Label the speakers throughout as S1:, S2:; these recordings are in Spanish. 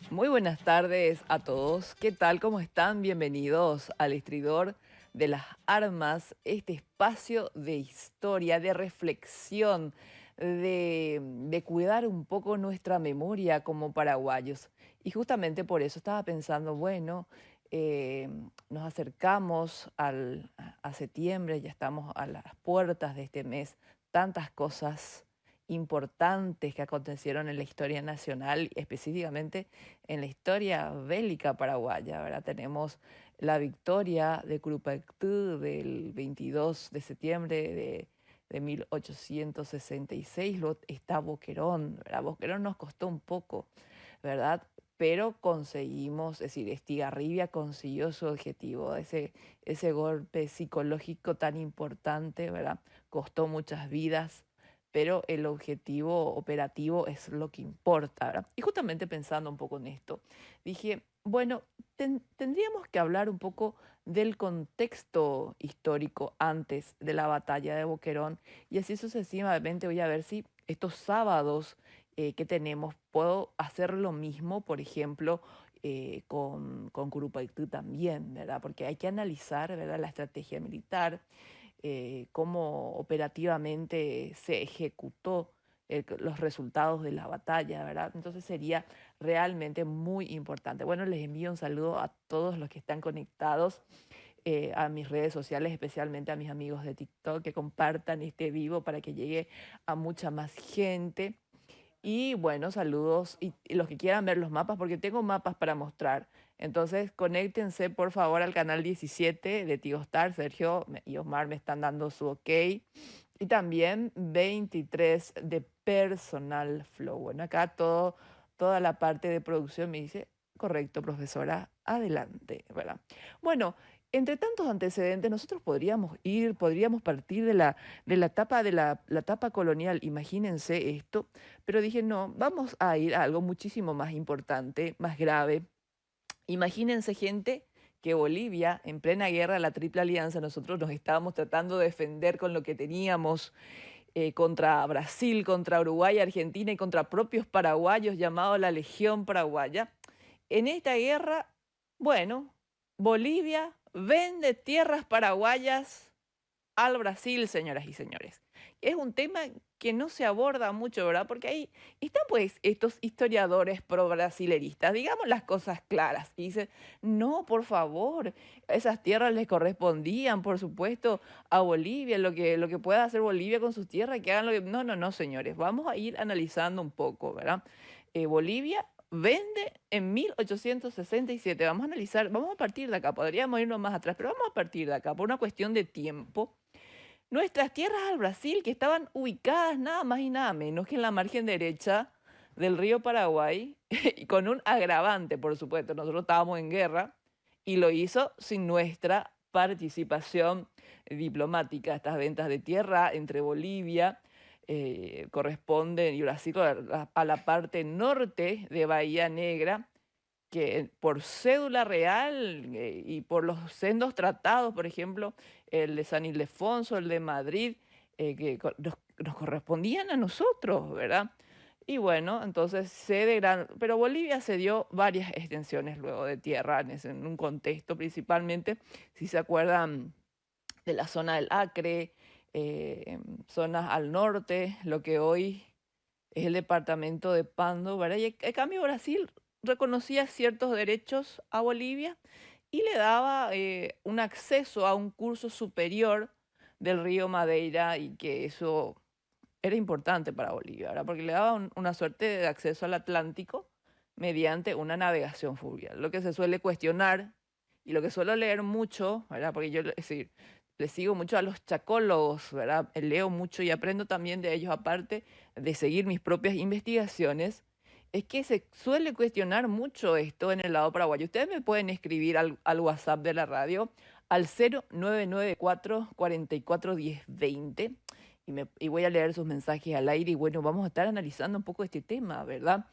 S1: Muy buenas tardes a todos. ¿Qué tal? ¿Cómo están? Bienvenidos al Estridor de las Armas, este espacio de historia, de reflexión, de cuidar un poco nuestra memoria como paraguayos. Y justamente por eso estaba pensando, bueno, eh, nos acercamos a septiembre, ya estamos a las puertas de este mes, tantas cosas importantes que acontecieron en la historia nacional, específicamente en la historia bélica paraguaya, ¿verdad? Tenemos la victoria de Curupaytú del 22 de septiembre de 1866, luego está Boquerón, ¿verdad? Boquerón nos costó un poco, ¿verdad? Pero conseguimos, es decir, Estigarribia consiguió su objetivo, ese golpe psicológico tan importante, ¿verdad? Costó muchas vidas, pero el objetivo operativo es lo que importa, ¿verdad? Y justamente pensando un poco en esto, dije, bueno, tendríamos que hablar un poco del contexto histórico antes de la batalla de Boquerón y así sucesivamente voy a ver si estos sábados que tenemos puedo hacer lo mismo, por ejemplo, con Curupaytú también, ¿verdad? Porque hay que analizar, ¿verdad?, la estrategia militar, cómo operativamente se ejecutó los resultados de la batalla, ¿verdad? Entonces sería realmente muy importante. Bueno, les envío un saludo a todos los que están conectados a mis redes sociales, especialmente a mis amigos de TikTok, que compartan este vivo para que llegue a mucha más gente. Y bueno, saludos y los que quieran ver los mapas, porque tengo mapas para mostrar. Entonces, conéctense por favor al canal 17 de Star. Sergio y Osmar me están dando su ok. Y también 23 de Personal Flow. Bueno, acá toda la parte de producción me dice, correcto, profesora, adelante, ¿verdad? Bueno, entre tantos antecedentes, nosotros podríamos partir de la etapa la etapa colonial, imagínense esto, pero dije, no, vamos a ir a algo muchísimo más importante, más grave. Imagínense, gente, que Bolivia, en plena guerra de la Triple Alianza, nosotros nos estábamos tratando de defender con lo que teníamos contra Brasil, contra Uruguay, Argentina y contra propios paraguayos llamados la Legión Paraguaya. En esta guerra, bueno, Bolivia vende tierras paraguayas al Brasil, señoras y señores. Es un tema que no se aborda mucho, ¿verdad? Porque ahí están pues estos historiadores pro-brasileristas, digamos las cosas claras, y dicen, no, por favor, esas tierras les correspondían, por supuesto, a Bolivia, lo que pueda hacer Bolivia con sus tierras, que hagan lo que... No, no, no, señores, vamos a ir analizando un poco, ¿verdad? Bolivia vende en 1867, vamos a analizar, vamos a partir de acá, podríamos irnos más atrás, pero vamos a partir de acá, por una cuestión de tiempo nuestras tierras al Brasil, que estaban ubicadas nada más y nada menos que en la margen derecha del río Paraguay, y con un agravante, por supuesto, nosotros estábamos en guerra, y lo hizo sin nuestra participación diplomática. Estas ventas de tierra entre Bolivia corresponden, y Brasil, a la parte norte de Bahía Negra, que por cédula real y por los sendos tratados, por ejemplo, el de San Ildefonso, el de Madrid, que nos correspondían a nosotros, ¿verdad? Y bueno, entonces pero Bolivia cedió varias extensiones luego de tierra en un contexto principalmente, si se acuerdan, de la zona del Acre, zonas al norte, lo que hoy es el departamento de Pando, ¿verdad? Y en cambio Brasil reconocía ciertos derechos a Bolivia y le daba un acceso a un curso superior del río Madeira, y que eso era importante para Bolivia, ¿verdad? Porque le daba una suerte de acceso al Atlántico mediante una navegación fluvial. Lo que se suele cuestionar y lo que suelo leer mucho, ¿verdad? Porque yo, es decir, le sigo mucho a los chacólogos, ¿verdad? Leo mucho y aprendo también de ellos, aparte de seguir mis propias investigaciones, es que se suele cuestionar mucho esto en el lado paraguayo. Ustedes me pueden escribir al WhatsApp de la radio al 0994 44 10 20 y voy a leer sus mensajes al aire y bueno, vamos a estar analizando un poco este tema, ¿verdad?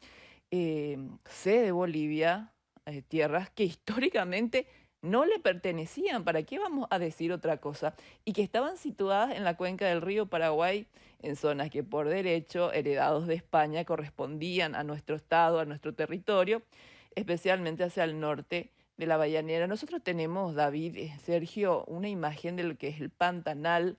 S1: Sé de Bolivia, tierras que históricamente no le pertenecían, ¿para qué vamos a decir otra cosa? Y que estaban situadas en la cuenca del río Paraguay, en zonas que por derecho, heredados de España, correspondían a nuestro estado, a nuestro territorio, especialmente hacia el norte de la Bayanera. Nosotros tenemos, David, Sergio, una imagen de lo que es el Pantanal,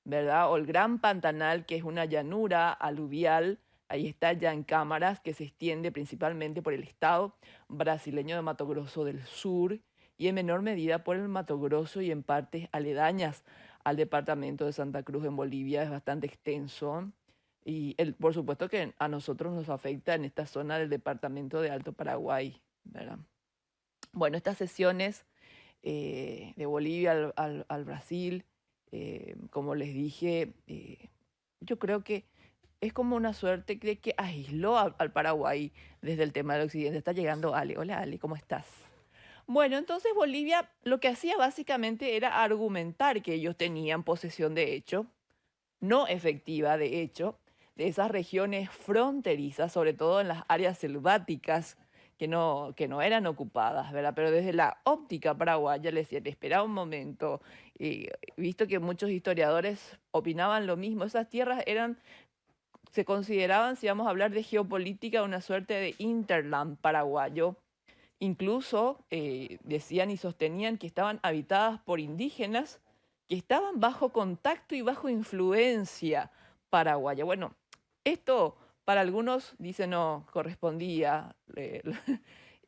S1: ¿verdad? O el Gran Pantanal, que es una llanura aluvial. Ahí está ya en cámaras, que se extiende principalmente por el estado brasileño de Mato Grosso del Sur y en menor medida por el Mato Grosso y en partes aledañas al departamento de Santa Cruz en Bolivia. Es bastante extenso. Y por supuesto que a nosotros nos afecta en esta zona del departamento de Alto Paraguay, ¿verdad? Bueno, estas sesiones de Bolivia al Brasil, como les dije, yo creo que es como una suerte de que aisló al Paraguay desde el tema del occidente. Está llegando Ale. Hola Ale, ¿cómo estás? Bueno, entonces Bolivia lo que hacía básicamente era argumentar que ellos tenían posesión de hecho, no efectiva de hecho, de esas regiones fronterizas, sobre todo en las áreas selváticas que no eran ocupadas, ¿verdad? Pero desde la óptica paraguaya les decía, espera un momento, y visto que muchos historiadores opinaban lo mismo, esas tierras se consideraban, si vamos a hablar de geopolítica, una suerte de interland paraguayo. Incluso decían y sostenían que estaban habitadas por indígenas que estaban bajo contacto y bajo influencia paraguaya. Bueno, esto para algunos dicen no correspondía,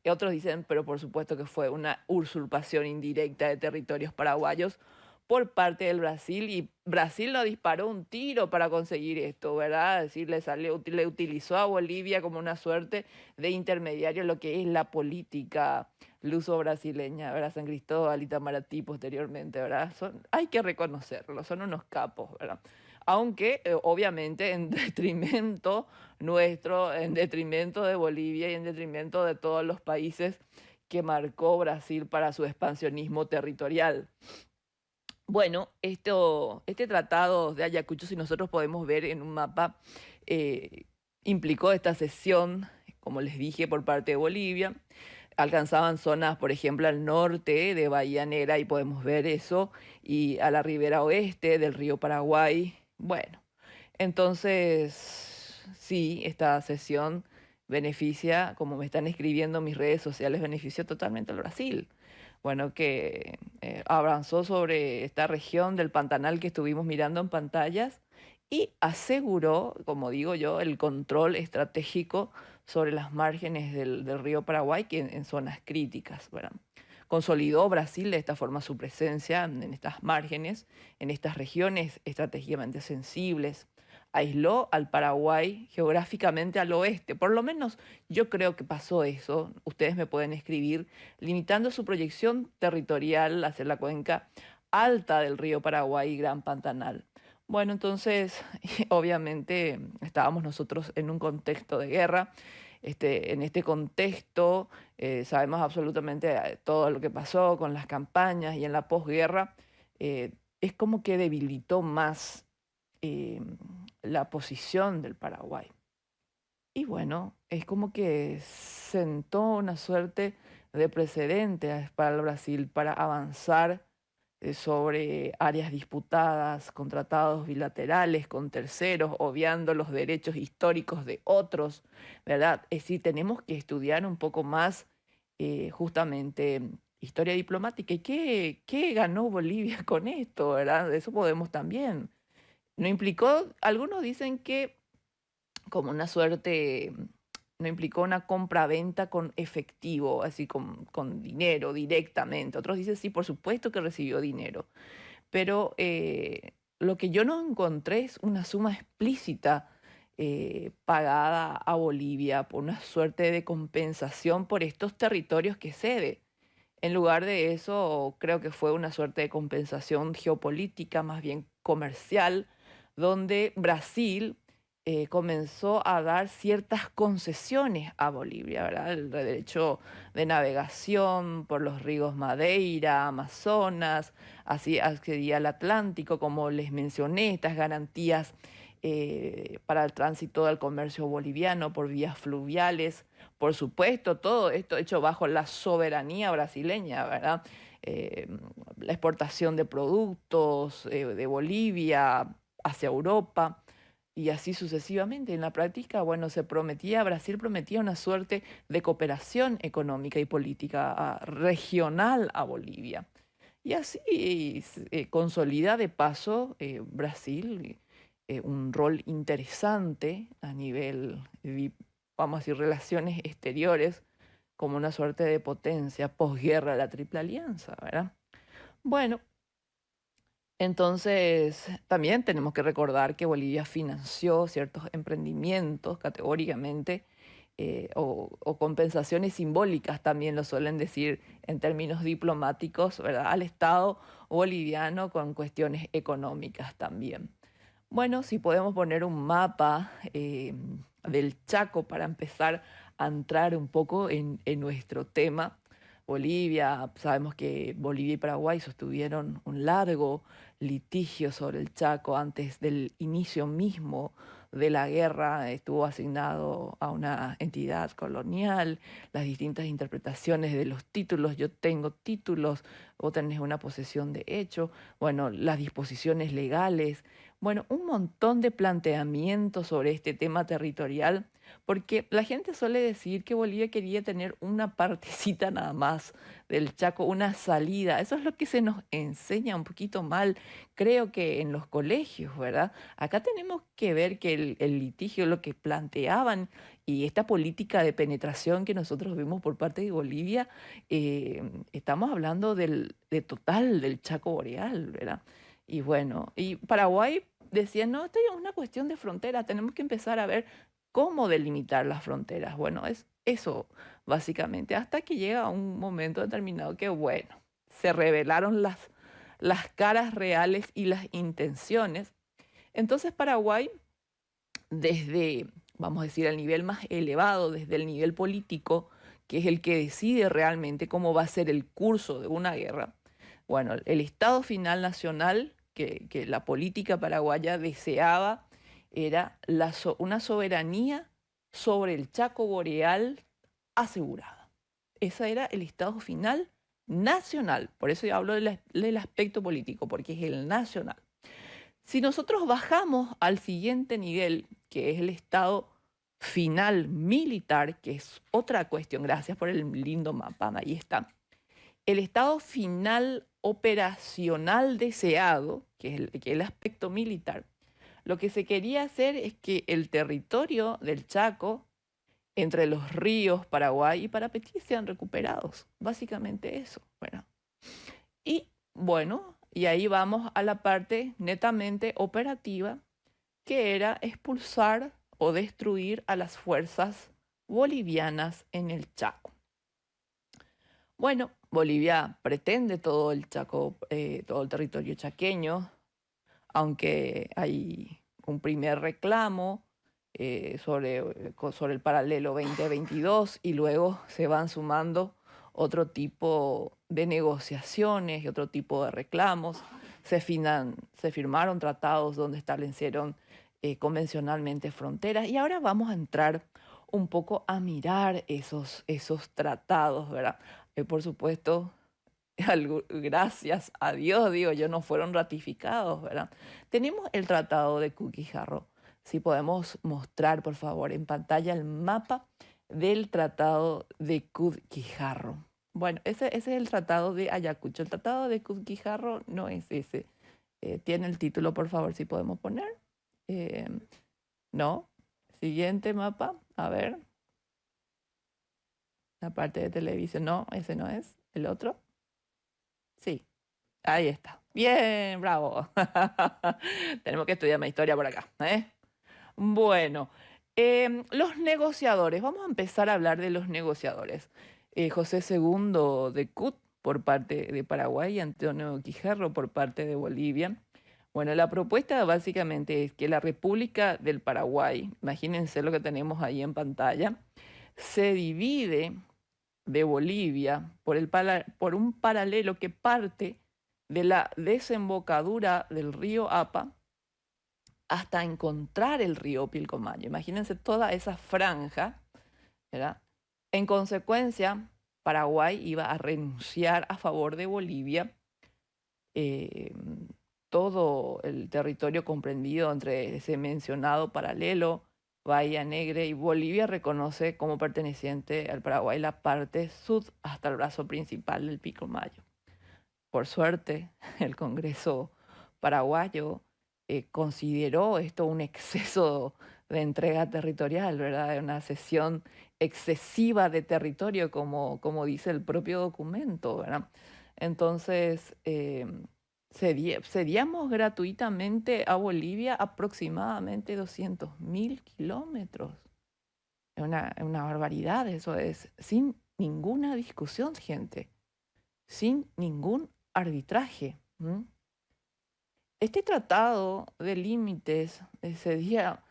S1: y otros dicen, pero por supuesto que fue una usurpación indirecta de territorios paraguayos por parte del Brasil y Brasil no disparó un tiro para conseguir esto, ¿verdad? Es decir, le utilizó a Bolivia como una suerte de intermediario en lo que es la política luso-brasileña, ¿verdad? San Cristóbal, Itamaraty posteriormente, ¿verdad? Hay que reconocerlo, son unos capos, ¿verdad? Aunque obviamente en detrimento nuestro, en detrimento de Bolivia y en detrimento de todos los países que marcó Brasil para su expansionismo territorial. Bueno, este tratado de Ayacucho, si nosotros podemos ver en un mapa, eh, implicó esta cesión, como les dije, por parte de Bolivia. Alcanzaban zonas, por ejemplo, al norte de Bahía Negra, y podemos ver eso, y a la ribera oeste del río Paraguay. Bueno, entonces, sí, esta cesión beneficia, como me están escribiendo mis redes sociales, beneficia totalmente al Brasil. Bueno, que avanzó sobre esta región del Pantanal que estuvimos mirando en pantallas y aseguró, como digo yo, el control estratégico sobre las márgenes del río Paraguay, que en zonas críticas, ¿verdad? Consolidó Brasil de esta forma su presencia en estas márgenes, en estas regiones estratégicamente sensibles. Aisló al Paraguay geográficamente al oeste. Por lo menos yo creo que pasó eso. Ustedes me pueden escribir, limitando su proyección territorial hacia la cuenca alta del río Paraguay y Gran Pantanal. Bueno, entonces, obviamente estábamos nosotros en un contexto de guerra. En este contexto sabemos absolutamente todo lo que pasó con las campañas y en la posguerra. Es como que debilitó más eh, la posición del Paraguay. Y bueno, es como que sentó una suerte de precedente para el Brasil para avanzar sobre áreas disputadas, con tratados bilaterales, con terceros, obviando los derechos históricos de otros, ¿verdad? Es decir, tenemos que estudiar un poco más justamente historia diplomática. ¿Y qué ganó Bolivia con esto, verdad? De eso podemos también. No implicó, algunos dicen que como una suerte, no implicó una compra-venta con efectivo, así con dinero directamente. Otros dicen, sí, por supuesto que recibió dinero, pero lo que yo no encontré es una suma explícita pagada a Bolivia por una suerte de compensación por estos territorios que cede. En lugar de eso, creo que fue una suerte de compensación geopolítica, más bien comercial, donde Brasil comenzó a dar ciertas concesiones a Bolivia, ¿verdad? El derecho de navegación por los ríos Madeira, Amazonas, así accedía al Atlántico, como les mencioné, estas garantías para el tránsito del comercio boliviano por vías fluviales. Por supuesto, todo esto hecho bajo la soberanía brasileña, ¿verdad? Eh, la exportación de productos de Bolivia hacia Europa. y así sucesivamente. En la práctica, bueno, Brasil prometía una suerte de cooperación económica y política regional a Bolivia. Y así consolida de paso Brasil un rol interesante a nivel, vamos a decir, relaciones exteriores, como una suerte de potencia posguerra de la Triple Alianza, ¿verdad? Bueno, entonces también tenemos que recordar que Bolivia financió ciertos emprendimientos categóricamente, o compensaciones simbólicas, también lo suelen decir en términos diplomáticos, ¿verdad? Al Estado boliviano con cuestiones económicas también. Bueno, si podemos poner un mapa del Chaco para empezar a entrar un poco en nuestro tema. Bolivia, sabemos que Bolivia y Paraguay sostuvieron un largo litigio sobre el Chaco antes del inicio mismo de la guerra. Estuvo asignado a una entidad colonial, las distintas interpretaciones de los títulos. Yo tengo títulos, vos tenés una posesión de hecho, bueno, las disposiciones legales, bueno, un montón de planteamientos sobre este tema territorial, porque la gente suele decir que Bolivia quería tener una partecita nada más del Chaco, una salida. Eso es lo que se nos enseña un poquito mal, creo que en los colegios, ¿verdad? Acá tenemos que ver que el litigio, lo que planteaban y esta política de penetración que nosotros vimos por parte de Bolivia, estamos hablando de total del Chaco Boreal, ¿verdad? Y bueno, y Paraguay decía, no, esto es una cuestión de frontera, tenemos que empezar a ver cómo delimitar las fronteras. Bueno, es eso básicamente, hasta que llega un momento determinado que, bueno, se revelaron las caras reales y las intenciones. Entonces Paraguay, desde, vamos a decir, el nivel más elevado, desde el nivel político, que es el que decide realmente cómo va a ser el curso de una guerra, bueno, el estado final nacional que la política paraguaya deseaba era una soberanía sobre el Chaco Boreal asegurada. Ese era el estado final nacional. Por eso yo hablo del aspecto político, porque es el nacional. Si nosotros bajamos al siguiente nivel, que es el estado final militar, que es otra cuestión, gracias por el lindo mapa, ahí está. El estado final operacional deseado, que es el aspecto militar, lo que se quería hacer es que el territorio del Chaco, entre los ríos Paraguay y Parapetí, sean recuperados. Básicamente eso. Bueno, y bueno, y ahí vamos a la parte netamente operativa, que era expulsar o destruir a las fuerzas bolivianas en el Chaco. Bueno, Bolivia pretende todo el Chaco, todo el territorio chaqueño, aunque hay un primer reclamo sobre el paralelo 2022 y luego se van sumando otro tipo de negociaciones y otro tipo de reclamos. Se firmaron tratados donde establecieron convencionalmente fronteras y ahora vamos a entrar un poco a mirar esos tratados, ¿verdad? Por supuesto, gracias a Dios, digo yo, no fueron ratificados, ¿verdad? Tenemos el Tratado de Cuquijarro. Si podemos mostrar, por favor, en pantalla el mapa del Tratado de Cuquijarro. Bueno, ese es el Tratado de Ayacucho. El Tratado de Cuquijarro no es ese. Tiene el título, por favor, si podemos poner. Eh, no. Siguiente mapa. A ver. La parte de televisión. No, ese no es. El otro. Sí, ahí está. Bien, bravo. Tenemos que estudiar más historia por acá, ¿eh? Bueno, los negociadores. Vamos a empezar a hablar de los negociadores. José II de Cut por parte de Paraguay y Antonio Quijarro por parte de Bolivia. Bueno, la propuesta básicamente es que la República del Paraguay, imagínense lo que tenemos ahí en pantalla, se divide de Bolivia por un paralelo que parte de la desembocadura del río Apa hasta encontrar el río Pilcomayo. Imagínense toda esa franja, ¿verdad? En consecuencia, Paraguay iba a renunciar a favor de Bolivia, eh, todo el territorio comprendido entre ese mencionado paralelo, Bahía Negra, y Bolivia reconoce como perteneciente al Paraguay la parte sur hasta el brazo principal del Pilcomayo. Por suerte, el Congreso paraguayo consideró esto un exceso de entrega territorial, ¿verdad? Una cesión excesiva de territorio, como dice el propio documento, ¿verdad? Entonces, cedíamos gratuitamente a Bolivia aproximadamente 200.000 kilómetros. Es una barbaridad, eso es, sin ninguna discusión, gente, sin ningún arbitraje. Este tratado de límites cedía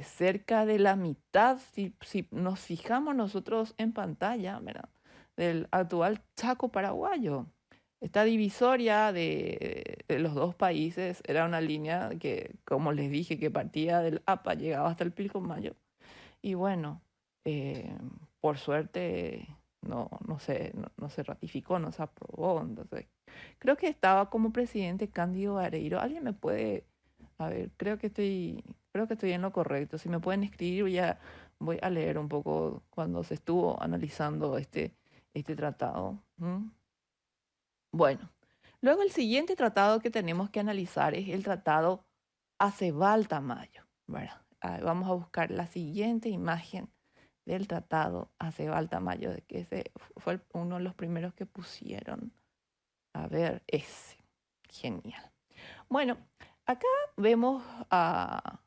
S1: cerca de la mitad, si nos fijamos nosotros en pantalla, ¿verdad?, del actual Chaco paraguayo. Esta divisoria de los dos países era una línea que, como les dije, que partía del APA, llegaba hasta el Pilcomayo. Y bueno, eh, por suerte no se ratificó, no se aprobó. Entonces, creo que estaba como presidente Cándido Vareiro. ¿Alguien me puede, a ver, creo que estoy en lo correcto? Si me pueden escribir, voy a leer un poco cuando se estuvo analizando este tratado. Bueno, luego el siguiente tratado que tenemos que analizar es el tratado Acebal-Tamayo, ¿verdad? Vamos a buscar la siguiente imagen del tratado Acebal-Tamayo, de que ese fue uno de los primeros que pusieron. A ver, ese. Genial. Bueno, acá vemos a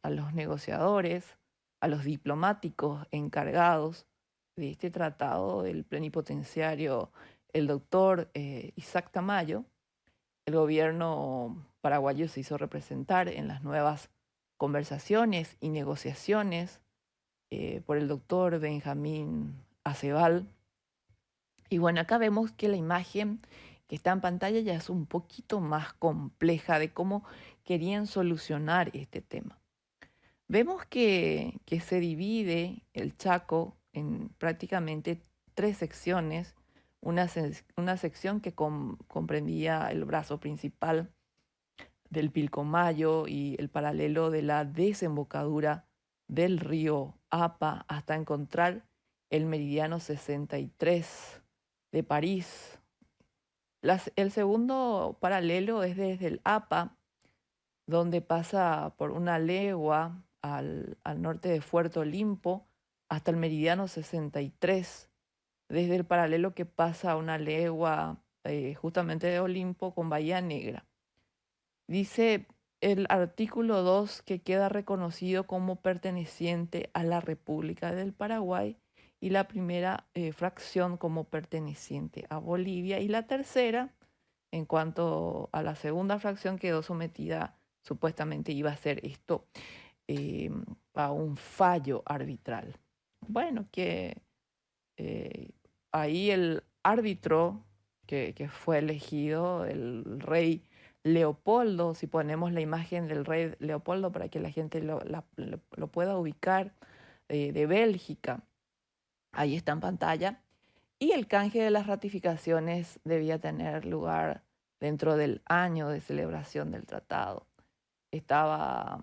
S1: los negociadores, a los diplomáticos encargados de este tratado, el plenipotenciario, el doctor Isaac Tamayo. El gobierno paraguayo se hizo representar en las nuevas conversaciones y negociaciones por el doctor Benjamín Acebal. Y bueno, acá vemos que la imagen que está en pantalla ya es un poquito más compleja de cómo querían solucionar este tema. Vemos que se divide el Chaco en prácticamente tres secciones. Una sección que comprendía el brazo principal del Pilcomayo y el paralelo de la desembocadura del río Apa hasta encontrar el meridiano 63 de París. El segundo paralelo es desde el Apa, donde pasa por una legua al norte de Fuerte Olimpo hasta el meridiano 63, desde el paralelo que pasa a una legua justamente de Olimpo con Bahía Negra. Dice el artículo 2 que queda reconocido como perteneciente a la República del Paraguay, y la primera fracción como perteneciente a Bolivia, y la tercera, en cuanto a la segunda fracción, quedó sometida, supuestamente iba a ser esto, eh, a un fallo arbitral. Bueno, que eh, ahí el árbitro que fue elegido, el rey Leopoldo, si ponemos la imagen del rey Leopoldo para que la gente lo pueda ubicar, de Bélgica, ahí está en pantalla. Y el canje de las ratificaciones debía tener lugar dentro del año de celebración del tratado. Estaba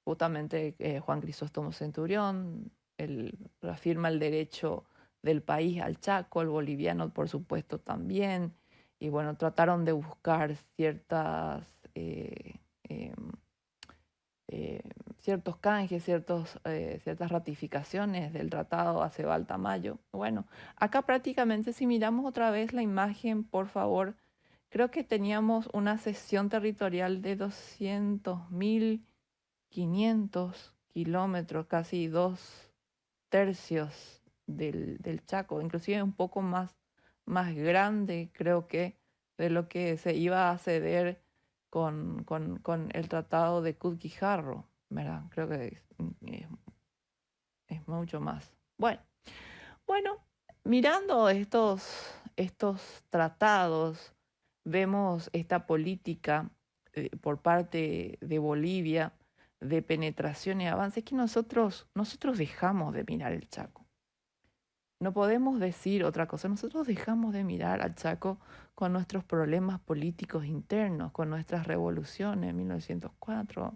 S1: justamente Juan Crisóstomo Centurión, él reafirma el derecho del país al Chaco, el boliviano por supuesto también, y bueno, trataron de buscar eh, ciertos canjes, ciertas ratificaciones del tratado Acebal-Tamayo. Bueno, acá prácticamente si miramos otra vez la imagen, por favor, creo que teníamos una cesión territorial de 200.500 kilómetros, casi 2/3 del Chaco, inclusive un poco más grande, creo que, de lo que se iba a ceder con el tratado de Cutquijarro, ¿verdad? Creo que es mucho más. Bueno, mirando estos tratados, vemos esta política por parte de Bolivia de penetración y avance, que nosotros dejamos de mirar el Chaco. no podemos decir otra cosa. Nosotros dejamos de mirar al Chaco con nuestros problemas políticos internos, con nuestras revoluciones, 1904,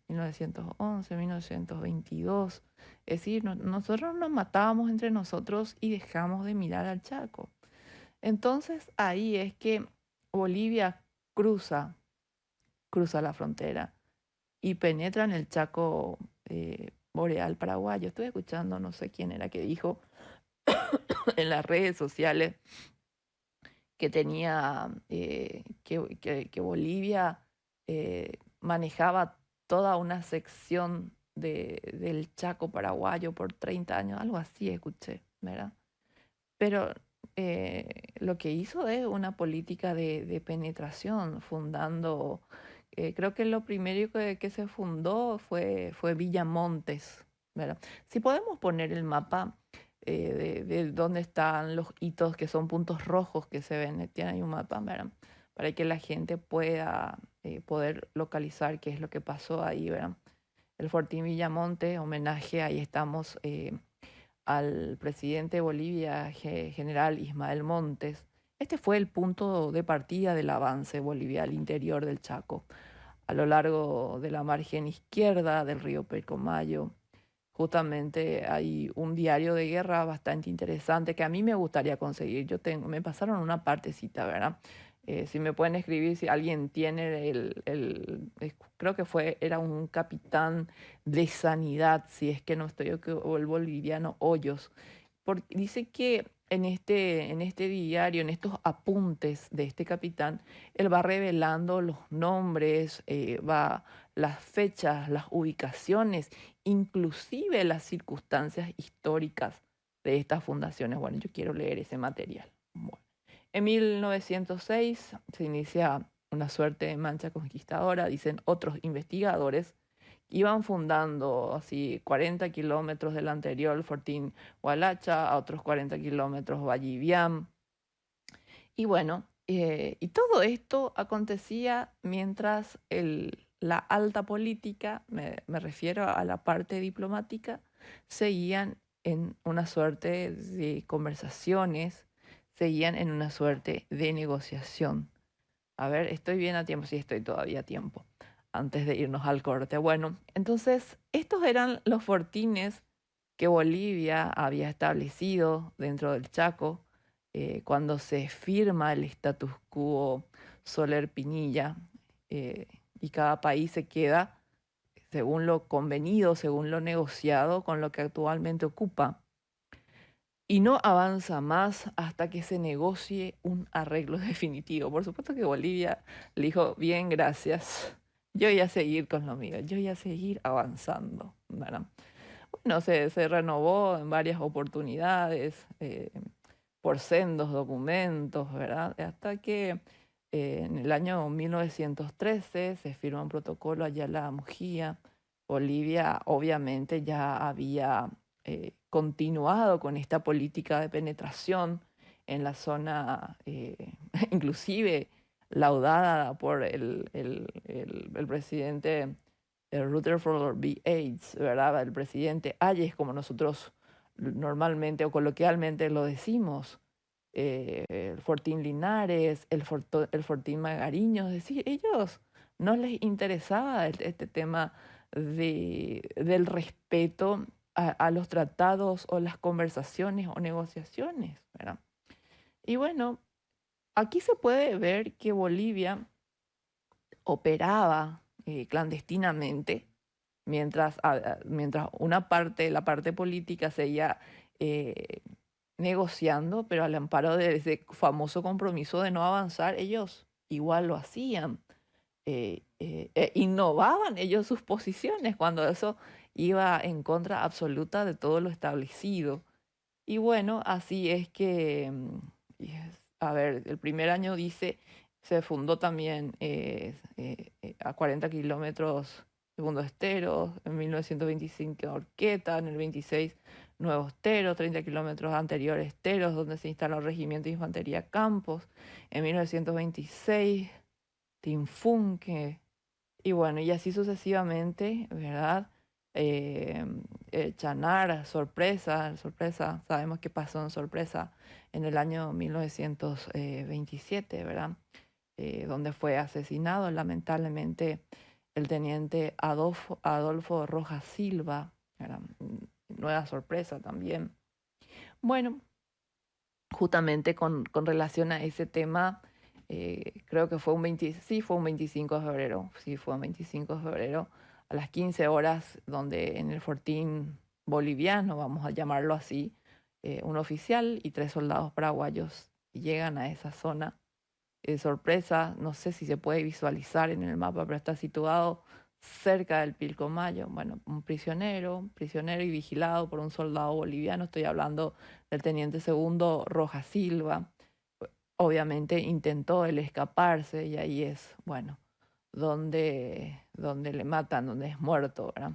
S1: 1911, 1922. Es decir, nosotros nos matábamos entre nosotros y dejamos de mirar al Chaco. Entonces ahí es que Bolivia cruza, cruza la frontera y penetra en el Chaco boreal paraguayo. Estuve escuchando, no sé quién era que dijo en las redes sociales que tenía, que Bolivia manejaba toda una sección del Chaco paraguayo por 30 años, algo así escuché, ¿verdad? Pero lo que hizo es una política de penetración, fundando, creo que lo primero que se fundó fue Villamontes, ¿verdad? Si podemos poner el mapa de dónde están los hitos, que son puntos rojos que se ven, tiene ahí un mapa, ¿verdad? Para que la gente pueda poder localizar qué es lo que pasó ahí, ¿verdad? El Fortín Villamonte, homenaje, ahí estamos. Al presidente de Bolivia, general Ismael Montes. Este fue el punto de partida del avance Bolivia al interior del Chaco, a lo largo de la margen izquierda del río Pilcomayo. Justamente hay un diario de guerra bastante interesante que a mí me gustaría conseguir. Me pasaron una partecita, ¿verdad? Si me pueden escribir, si alguien tiene creo que era un capitán de sanidad, si es que no estoy, o el boliviano Hoyos. Dice que en este diario, en estos apuntes de este capitán, él va revelando los nombres, las fechas, las ubicaciones, inclusive las circunstancias históricas de estas fundaciones. Bueno, yo quiero leer ese material. Bueno, en 1906 se inicia una suerte de mancha conquistadora, dicen otros investigadores. Iban fundando así 40 kilómetros del anterior Fortín Hualacha, a otros 40 kilómetros Valliviam. Y bueno, y todo esto acontecía mientras la alta política, me refiero a la parte diplomática, seguían en una suerte de conversaciones, seguían en una suerte de negociación. A ver, ¿estoy bien a tiempo? Sí, estoy todavía a tiempo, antes de irnos al corte. Bueno, entonces, estos eran los fortines que Bolivia había establecido dentro del Chaco cuando se firma el status quo Soler-Pinilla, y cada país se queda según lo convenido, según lo negociado, con lo que actualmente ocupa. Y no avanza más hasta que se negocie un arreglo definitivo. Por supuesto que Bolivia le dijo, bien, gracias. Yo voy a seguir con lo mío, yo voy a seguir avanzando, ¿verdad? Bueno, se renovó en varias oportunidades, por sendos documentos, ¿verdad? Hasta que en el año 1913 se firma un protocolo Ayala-Mujía. Bolivia obviamente ya había continuado con esta política de penetración en la zona, inclusive laudada por el presidente Rutherford B. Hayes, ¿verdad? El presidente Hayes, como nosotros normalmente o coloquialmente lo decimos, el Fortín Linares, el Fortín Magariño, es decir, ellos no les interesaba este tema del respeto a los tratados o las conversaciones o negociaciones, ¿verdad? Y bueno, aquí se puede ver que Bolivia operaba clandestinamente, mientras una parte, la parte política seguía eh, negociando, pero al amparo de ese famoso compromiso de no avanzar, ellos igual lo hacían. Innovaban ellos sus posiciones cuando eso iba en contra absoluta de todo lo establecido. Y bueno, así es que, a ver, el primer año dice, se fundó también a 40 kilómetros Segundo Estero, en 1925 Orqueta, en el 26 Nuevo Estero, 30 kilómetros anterior Esteros, donde se instaló el Regimiento de Infantería Campos, en 1926 Tinfunque, y bueno, y así sucesivamente, ¿verdad? Chanar, Sorpresa, Sorpresa, sabemos qué pasó en Sorpresa en el año 1927, ¿verdad? Donde fue asesinado lamentablemente el teniente Adolfo Rojas Silva, ¿verdad? Nueva Sorpresa también. Bueno, justamente con relación a ese tema, creo que fue sí, fue un 25 de febrero, sí, fue un 25 de febrero, a las 15 horas, donde en el Fortín boliviano, vamos a llamarlo así, un oficial y 3 soldados paraguayos llegan a esa zona. Sorpresa, no sé si se puede visualizar en el mapa, pero está situado cerca del Pilcomayo. Bueno, un prisionero y vigilado por un soldado boliviano. Estoy hablando del teniente segundo Rojas Silva. Obviamente intentó él escaparse y ahí es, bueno, donde le matan, donde es muerto, ¿verdad?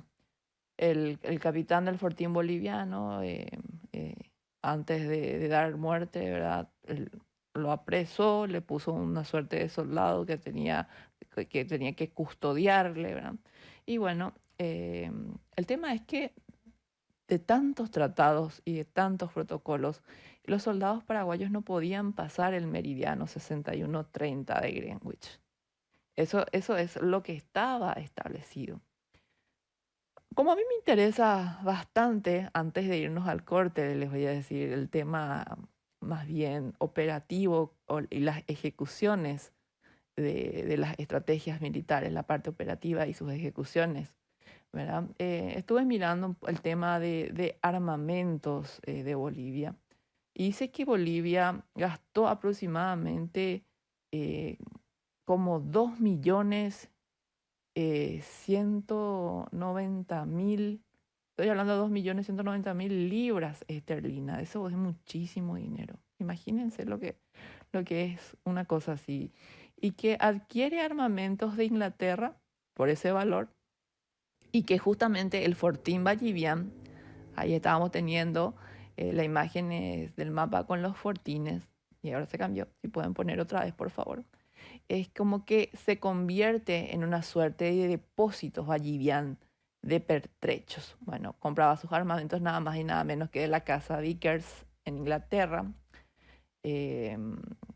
S1: El capitán del Fortín boliviano, antes de dar muerte, ¿verdad? Lo apresó, le puso una suerte de soldado que tenía que custodiarle, ¿verdad? Y bueno, el tema es que de tantos tratados y de tantos protocolos, los soldados paraguayos no podían pasar el meridiano 61:30 de Greenwich. Eso es lo que estaba establecido. Como a mí me interesa bastante, antes de irnos al corte, les voy a decir el tema más bien operativo y las ejecuciones de las estrategias militares, la parte operativa y sus ejecuciones, ¿verdad? Estuve mirando el tema de armamentos de Bolivia y sé que Bolivia gastó aproximadamente como 2.190.000, estoy hablando de 2.190.000 libras esterlinas. Eso es muchísimo dinero. Imagínense lo que es una cosa así. Y que adquiere armamentos de Inglaterra por ese valor y que justamente el Fortín Vallivian, ahí estábamos teniendo la imagen del mapa con los fortines y ahora se cambió. Si pueden poner otra vez, por favor. Es como que se convierte en una suerte de depósitos vallivian de pertrechos. Bueno, compraba sus armamentos nada más y nada menos que de la casa Vickers en Inglaterra.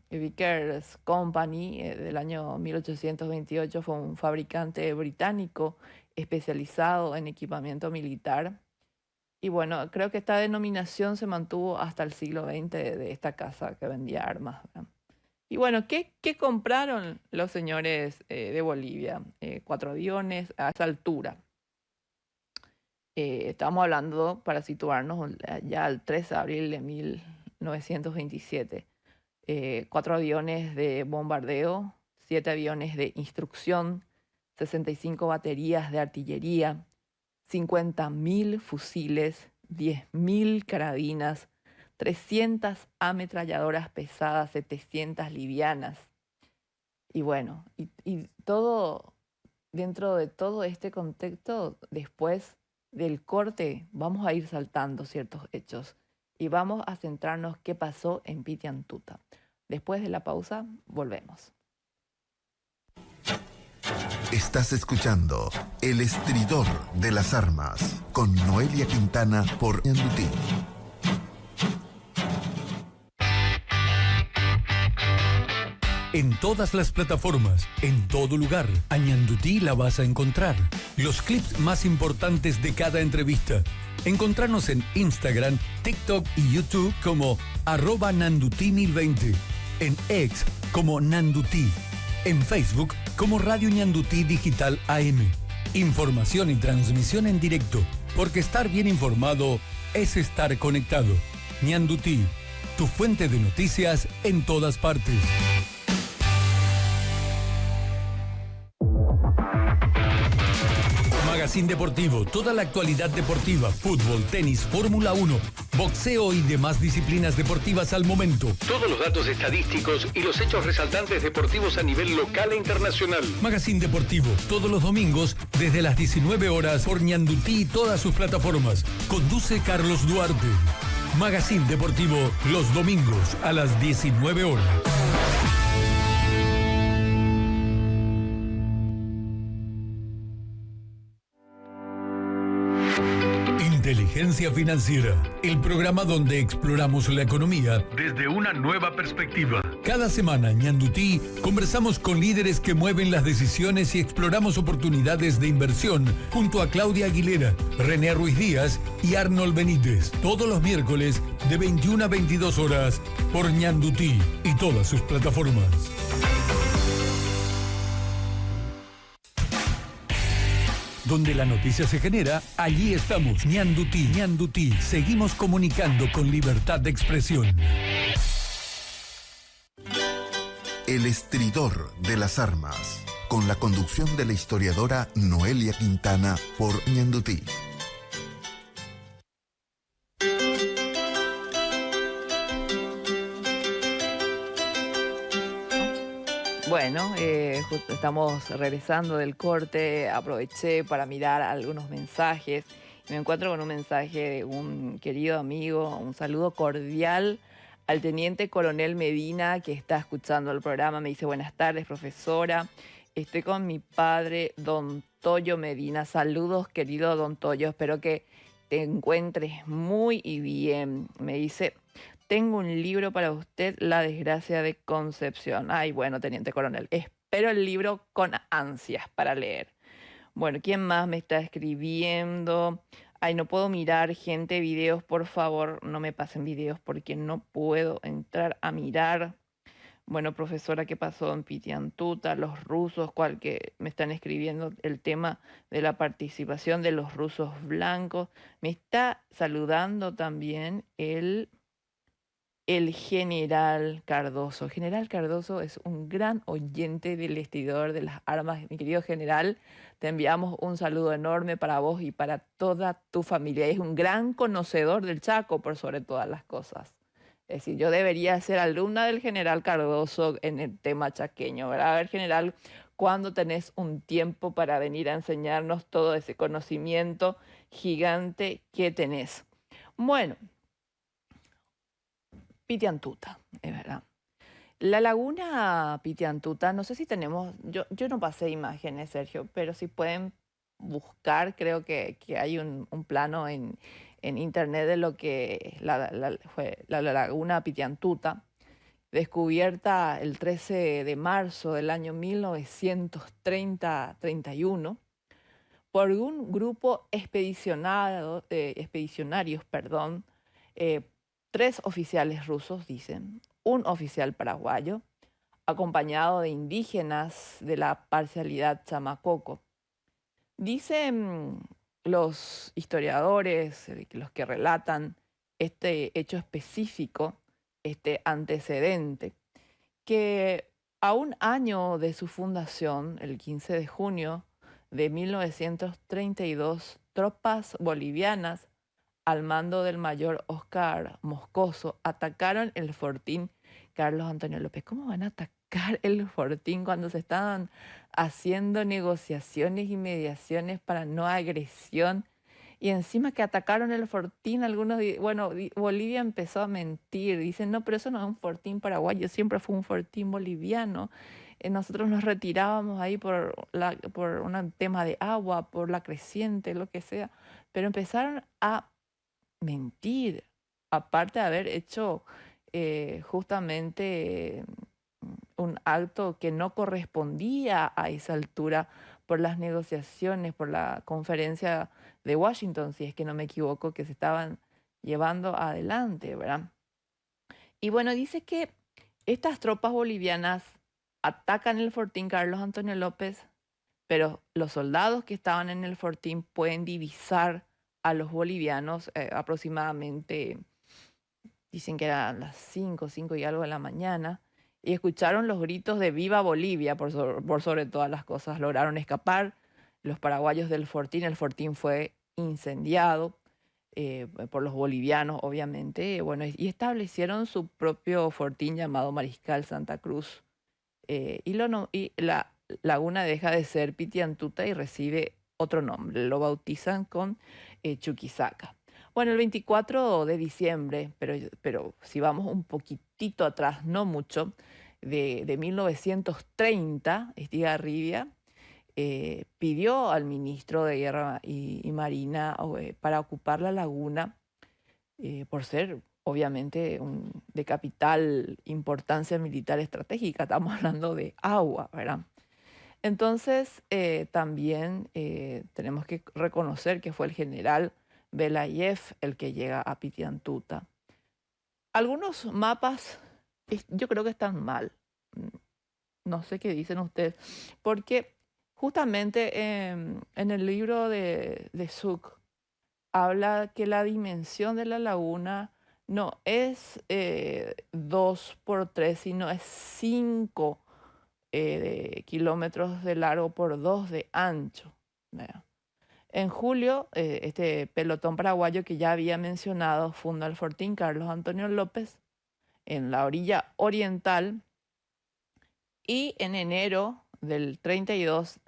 S1: Vickers Company del año 1828 fue un fabricante británico especializado en equipamiento militar. Y bueno, creo que esta denominación se mantuvo hasta el siglo XX de esta casa que vendía armas, ¿verdad? Y bueno, ¿qué compraron los señores de Bolivia? 4 aviones a esa altura. Estamos hablando, para situarnos ya al 3 de abril de 1927, 4 aviones de bombardeo, 7 aviones de instrucción, 65 baterías de artillería, 50.000 fusiles, 10.000 carabinas, 300 ametralladoras pesadas, 700 livianas. Y bueno, y todo, dentro de todo este contexto, después del corte, vamos a ir saltando ciertos hechos y vamos a centrarnos qué pasó en Pitiantuta. Después de la pausa, volvemos.
S2: Estás escuchando El Estridor de las Armas con Noelia Quintana por Ñandutí.
S3: En todas las plataformas, en todo lugar, a Ñandutí la vas a encontrar. Los clips más importantes de cada entrevista. Encontrarnos en Instagram, TikTok y YouTube como @Nandutí1020. En X como Nandutí. En Facebook como Radio Ñandutí Digital AM. Información y transmisión en directo, porque estar bien informado es estar conectado. Ñandutí, tu fuente de noticias en todas partes. Magazine Deportivo, toda la actualidad deportiva, fútbol, tenis, Fórmula 1, boxeo y demás disciplinas deportivas al momento.
S4: Todos los datos estadísticos y los hechos resaltantes deportivos a nivel local e internacional.
S3: Magazine Deportivo, todos los domingos desde las 19 horas por Ñandutí y todas sus plataformas. Conduce Carlos Duarte. Magazine Deportivo, los domingos a las 19 horas. Inteligencia Financiera, el programa donde exploramos la economía desde una nueva perspectiva. Cada semana en Ñandutí conversamos con líderes que mueven las decisiones y exploramos oportunidades de inversión junto a Claudia Aguilera, René Ruiz Díaz y Arnold Benítez. Todos los miércoles de 21 a 22 horas por Ñandutí y todas sus plataformas. Donde la noticia se genera, allí estamos. Ñandutí, Ñandutí. Seguimos comunicando con libertad de expresión.
S2: El estridor de las armas, con la conducción de la historiadora Noelia Quintana por Ñandutí.
S1: Bueno, justo estamos regresando del corte, aproveché para mirar algunos mensajes. Me encuentro con un mensaje de un querido amigo, un saludo cordial al teniente coronel Medina que está escuchando el programa. Me dice, buenas tardes, profesora. Estoy con mi padre, don Toyo Medina. Saludos, querido don Toyo. Espero que te encuentres muy bien. Me dice, tengo un libro para usted, La desgracia de Concepción. Ay, bueno, teniente coronel, espero el libro con ansias para leer. Bueno, ¿quién más me está escribiendo? Ay, no puedo mirar, gente, videos, por favor, no me pasen videos porque no puedo entrar a mirar. Bueno, profesora, ¿qué pasó en Pitiantuta? Los rusos, que me están escribiendo el tema de la participación de los rusos blancos. Me está saludando también el general Cardoso. General Cardoso es un gran oyente del estridor de las armas. Mi querido general, te enviamos un saludo enorme para vos y para toda tu familia. Es un gran conocedor del Chaco, por sobre todas las cosas. Es decir, yo debería ser alumna del general Cardoso en el tema chaqueño, ¿verdad? A ver, general, ¿cuándo tenés un tiempo para venir a enseñarnos todo ese conocimiento gigante que tenés? Bueno, Pitiantuta, es verdad. La laguna Pitiantuta, no sé si tenemos, yo no pasé imágenes, Sergio, pero si pueden buscar, creo que hay un plano en internet de lo que fue la laguna Pitiantuta, descubierta el 13 de marzo del año 1931 por un grupo expedicionarios, 3 oficiales rusos, dicen, un oficial paraguayo, acompañado de indígenas de la parcialidad chamacoco. Dicen los historiadores, los que relatan este hecho específico, este antecedente, que a un año de su fundación, el 15 de junio de 1932, tropas bolivianas al mando del mayor Oscar Moscoso, atacaron el fortín Carlos Antonio López. ¿Cómo van a atacar el fortín cuando se estaban haciendo negociaciones y mediaciones para no agresión? Y encima que atacaron el fortín, Bolivia empezó a mentir. Dicen, no, pero eso no es un fortín paraguayo, siempre fue un fortín boliviano. Nosotros nos retirábamos ahí por un tema de agua, por la creciente, lo que sea. Pero empezaron a mentir, aparte de haber hecho justamente un acto que no correspondía a esa altura por las negociaciones, por la conferencia de Washington, si es que no me equivoco, que se estaban llevando adelante, ¿verdad? Y bueno, dice que estas tropas bolivianas atacan el fortín Carlos Antonio López, pero los soldados que estaban en el fortín pueden divisar a los bolivianos aproximadamente, dicen que eran las 5 y algo de la mañana, y escucharon los gritos de ¡Viva Bolivia! Por sobre todas las cosas. Lograron escapar los paraguayos del fortín. El fortín fue incendiado por los bolivianos, obviamente. Bueno, y establecieron su propio fortín llamado Mariscal Santa Cruz. Y la laguna deja de ser Pitiantuta y recibe otro nombre. Lo bautizan con Chuquisaca. Bueno, el 24 de diciembre, pero si vamos un poquitito atrás, no mucho, de 1930, Estigarribia, pidió al ministro de Guerra y Marina para ocupar la laguna por ser obviamente de capital importancia militar estratégica. Estamos hablando de agua, ¿verdad? Entonces, también tenemos que reconocer que fue el general Belayev el que llega a Pitiantuta. Algunos mapas yo creo que están mal. Mm, No sé qué dicen ustedes, porque justamente en el libro de Suk habla que la dimensión de la laguna no es 2 por 3, sino es 5 kilómetros de largo por 2 de ancho. ¿Verdad? En julio, este pelotón paraguayo que ya había mencionado funda el Fortín Carlos Antonio López en la orilla oriental y en enero del 32,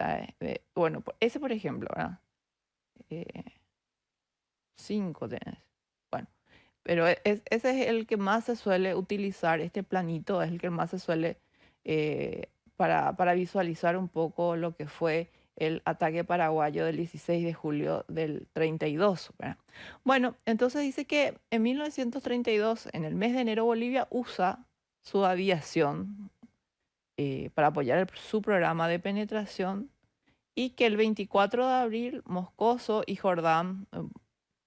S1: bueno, ese por ejemplo, ¿verdad? 5 tenés. Bueno, pero ese es el que más se suele utilizar, este planito es el que más se suele para visualizar un poco lo que fue el ataque paraguayo del 16 de julio del 32, ¿verdad? Bueno, entonces dice que en 1932, en el mes de enero, Bolivia usa su aviación para apoyar su programa de penetración y que el 24 de abril Moscoso y Jordán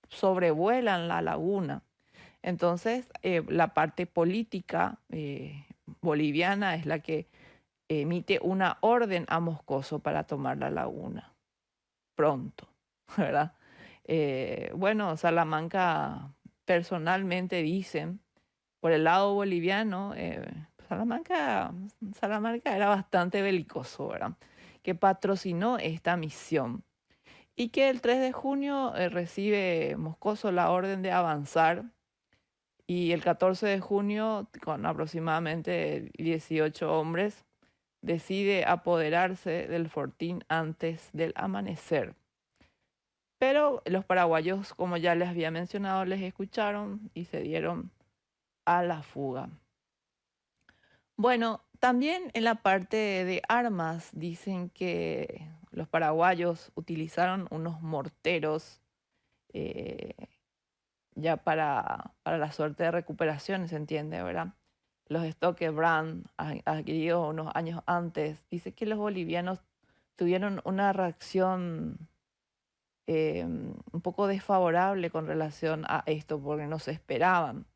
S1: sobrevuelan la laguna. Entonces, la parte política boliviana es la que emite una orden a Moscoso para tomar la laguna pronto, ¿verdad? Bueno, Salamanca personalmente dicen, por el lado boliviano, Salamanca era bastante belicoso, ¿verdad? Que patrocinó esta misión y que el 3 de junio recibe Moscoso la orden de avanzar y el 14 de junio, con aproximadamente 18 hombres, decide apoderarse del fortín antes del amanecer. Pero los paraguayos, como ya les había mencionado, les escucharon y se dieron a la fuga. Bueno, también en la parte de armas dicen que los paraguayos utilizaron unos morteros eh, ya para la suerte de recuperación, se entiende, ¿verdad? Los Stocke Brand adquiridos unos años antes, dice que los bolivianos tuvieron una reacción un poco desfavorable con relación a esto, porque no se esperaban.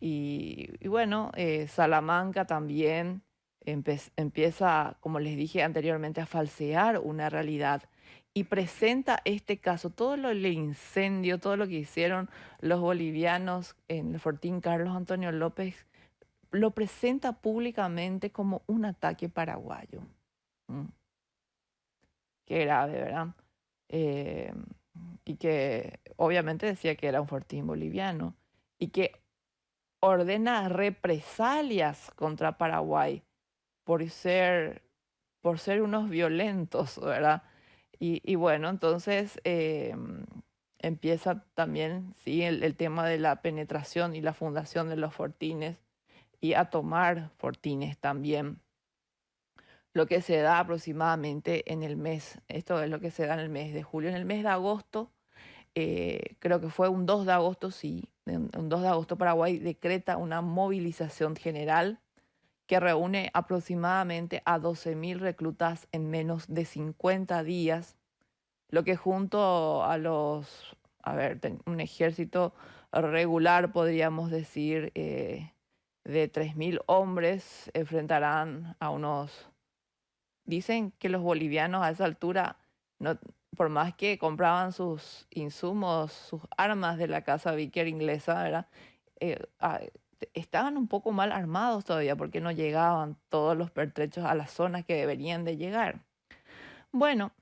S1: Y bueno, Salamanca también empieza, como les dije anteriormente, a falsear una realidad y presenta este caso, el incendio, todo lo que hicieron los bolivianos en el Fortín Carlos Antonio López, lo presenta públicamente como un ataque paraguayo. Mm, Qué grave, ¿verdad? Eh, y que obviamente decía que era un fortín boliviano y que ordena represalias contra Paraguay por ser, por ser unos violentos, ¿verdad? Y bueno, entonces empieza también, sí, el tema de la penetración y la fundación de los fortines y a tomar fortines también. Lo que se da aproximadamente en el mes, esto es lo que se da en el mes de julio. En el mes de agosto, creo que fue un 2 de agosto, sí, un 2 de agosto Paraguay decreta una movilización general que reúne aproximadamente a 12.000 reclutas en menos de 50 días, lo que junto a un ejército regular, podríamos decir, de 3.000 hombres, enfrentarán a unos. Dicen que los bolivianos a esa altura, no, por más que compraban sus insumos, sus armas de la casa Vickers inglesa, ¿verdad? Eh, ah, Estaban un poco mal armados todavía porque no llegaban todos los pertrechos a las zonas que deberían de llegar. Bueno,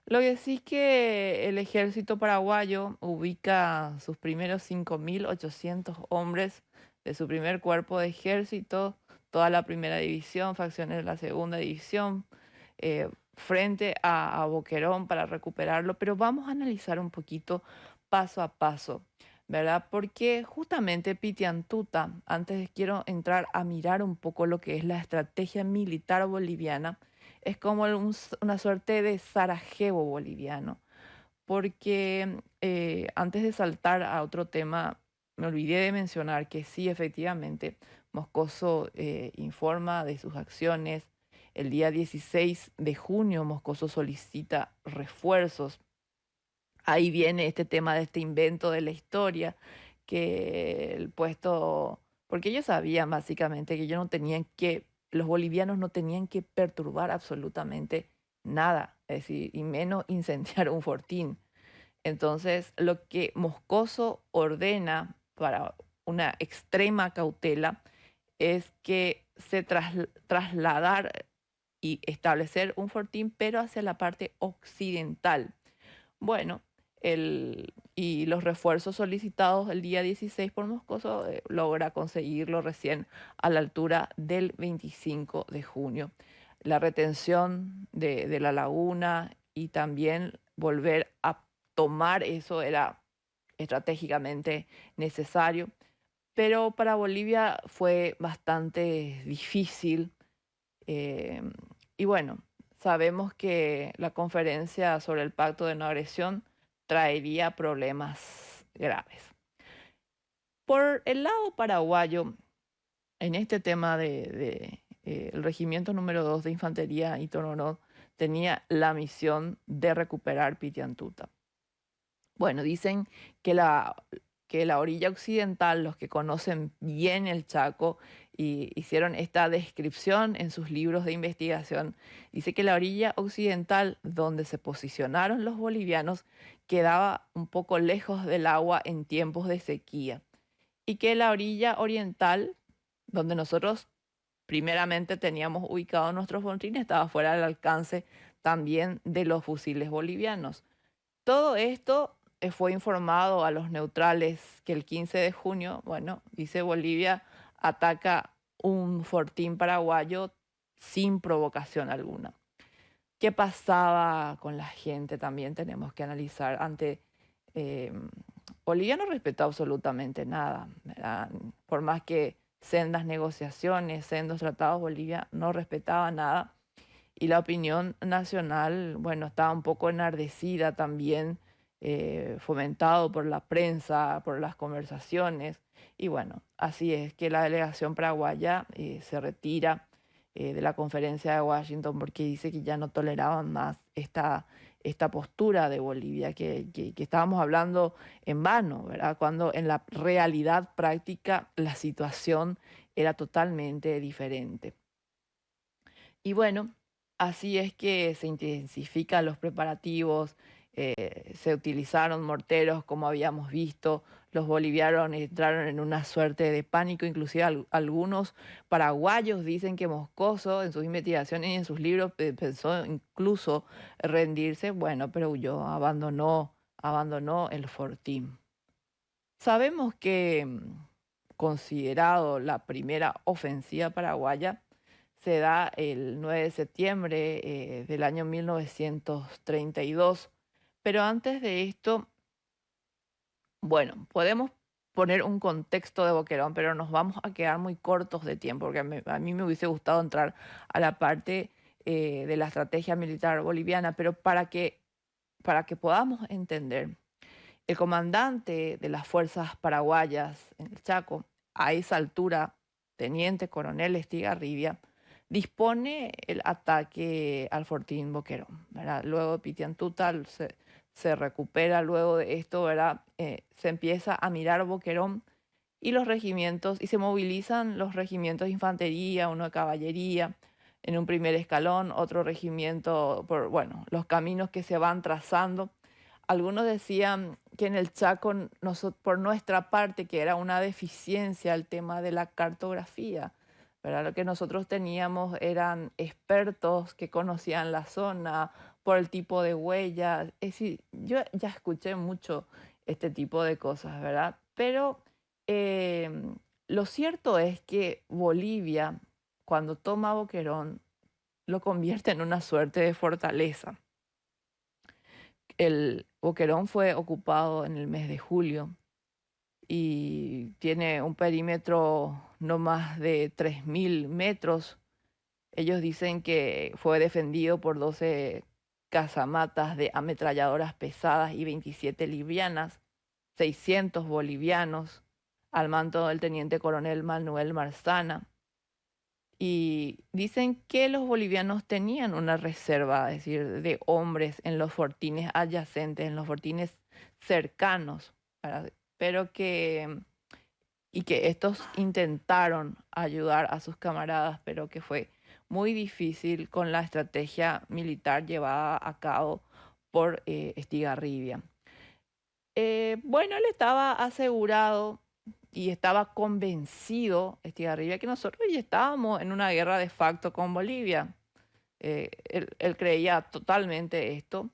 S1: lo que sí que el ejército paraguayo ubica sus primeros 5.800 hombres de su primer cuerpo de ejército, toda la primera división, facciones de la segunda división, frente a Boquerón para recuperarlo, pero vamos a analizar un poquito paso a paso, ¿verdad? Porque justamente Pitiantuta, antes quiero entrar a mirar un poco lo que es la estrategia militar boliviana, es como una suerte de Sarajevo boliviano, porque antes de saltar a otro tema, me olvidé de mencionar que sí, efectivamente, Moscoso informa de sus acciones. El día 16 de junio, Moscoso solicita refuerzos. Ahí viene este tema de este invento de la historia, que el puesto, porque ellos sabían básicamente que ellos no tenían que, los bolivianos no tenían que perturbar absolutamente nada, es decir, y menos incendiar un fortín. Entonces, lo que Moscoso ordena para una extrema cautela es que trasladar y establecer un fortín, pero hacia la parte occidental. Bueno, y los refuerzos solicitados el día 16 por Moscoso logra conseguirlo recién a la altura del 25 de junio. La retención de la laguna y también volver a tomar eso era estratégicamente necesario, pero para Bolivia fue bastante difícil. eh, y bueno, sabemos que la conferencia sobre el pacto de no agresión traería problemas graves. Por el lado paraguayo, en este tema el regimiento número 2 de Infantería Itoronó tenía la misión de recuperar Pitiantuta. Bueno, dicen que la orilla occidental, los que conocen bien el Chaco y hicieron esta descripción en sus libros de investigación, dice que la orilla occidental donde se posicionaron los bolivianos quedaba un poco lejos del agua en tiempos de sequía y que la orilla oriental, donde nosotros primeramente teníamos ubicados nuestros fortines, estaba fuera del alcance también de los fusiles bolivianos. Todo esto fue informado a los neutrales que el 15 de junio, bueno, dice Bolivia, ataca un fortín paraguayo sin provocación alguna. ¿Qué pasaba con la gente? También tenemos que analizar. Eh, Bolivia no respetó absolutamente nada, ¿verdad? Por más que sendas negociaciones, sendos tratados, Bolivia no respetaba nada. Y la opinión nacional, bueno, estaba un poco enardecida también, fomentado por la prensa, por las conversaciones. Y bueno, así es que la delegación paraguaya se retira de la conferencia de Washington porque dice que ya no toleraban más esta postura de Bolivia, que estábamos hablando en vano, ¿verdad? Cuando en la realidad práctica la situación era totalmente diferente. Y bueno, así es que se intensifican los preparativos, se utilizaron morteros como habíamos visto, los bolivianos entraron en una suerte de pánico, inclusive algunos paraguayos dicen que Moscoso en sus investigaciones y en sus libros pensó incluso rendirse, bueno, pero huyó, abandonó el fortín. Sabemos que, considerado la primera ofensiva paraguaya, se da el 9 de septiembre del año 1932. Pero antes de esto, bueno, podemos poner un contexto de Boquerón, pero nos vamos a quedar muy cortos de tiempo, porque a mí me hubiese gustado entrar a la parte de la estrategia militar boliviana, pero para que podamos entender, el comandante de las fuerzas paraguayas en el Chaco, a esa altura, teniente coronel Estigarribia, dispone el ataque al Fortín Boquerón, ¿verdad? Luego de Pitiantuta se recupera luego de esto, ¿verdad? Se empieza a mirar Boquerón y los regimientos, y se movilizan los regimientos de infantería, uno de caballería, en un primer escalón, otro regimiento, bueno, los caminos que se van trazando. Algunos decían que en el Chaco, por nuestra parte, que era una deficiencia el tema de la cartografía, ¿verdad? Lo que nosotros teníamos eran expertos que conocían la zona por el tipo de huellas. Es decir, yo ya escuché mucho este tipo de cosas, ¿verdad? Pero lo cierto es que Bolivia, cuando toma Boquerón, lo convierte en una suerte de fortaleza. El Boquerón fue ocupado en el mes de julio y tiene un perímetro no más de 3.000 metros Ellos dicen que fue defendido por 12 casamatas de ametralladoras pesadas y 27 livianas, 600 bolivianos, al mando del teniente coronel Manuel Marzana. Y dicen que los bolivianos tenían una reserva, es decir, de hombres en los fortines adyacentes, en los fortines cercanos, ¿verdad? Pero y que estos intentaron ayudar a sus camaradas, pero que fue muy difícil con la estrategia militar llevada a cabo por Estigarribia. Bueno, él estaba asegurado y estaba convencido, Estigarribia, que nosotros ya estábamos en una guerra de facto con Bolivia. Él creía totalmente esto.